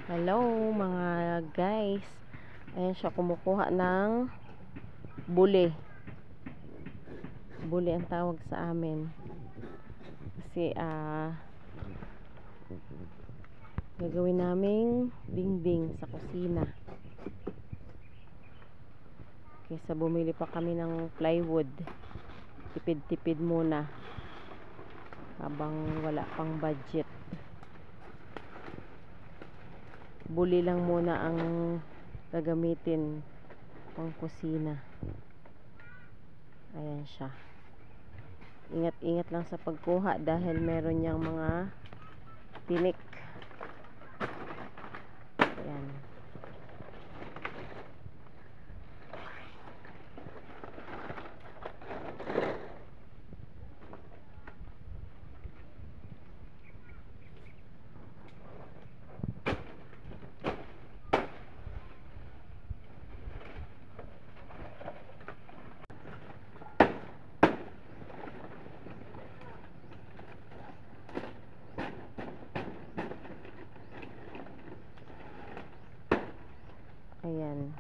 Hello mga guys. Ayan siya, kumukuha ng buli. Buli ang tawag sa amin. Kasi gagawin naming dingding sa kusina. Kaysa bumili pa kami ng plywood. Tipid-tipid muna habang wala pang budget. Buli lang muna ang gagamitin pang kusina. Ayan siya. Ingat-ingat lang sa pagkuha dahil meron niyang mga tinik. Ayan. Ayan.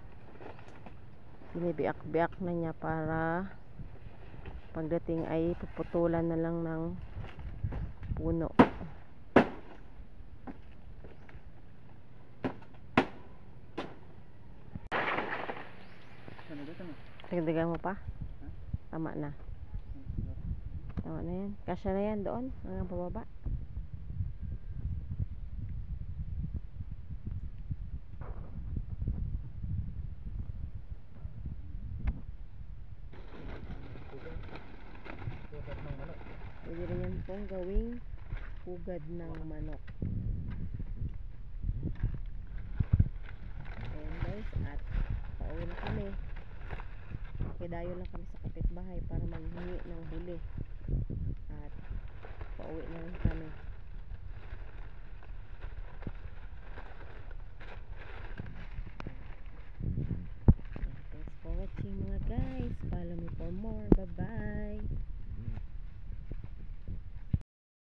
Binibiak-biak na niya para pagdating ay puputulan na lang ng puno. Dagdagan mo pa? Tama na. Tama na yan. Kasya na yan doon hanggang pababa. Pwede rin yan pong gawing pugad ng manok. Ayan guys, at pauwi na kami. Kidayo lang kami sa kapitbahay para maghingi ng buli. At pauwi na rin kami. Thanks for watching mga guys. Follow me for more. Bye bye.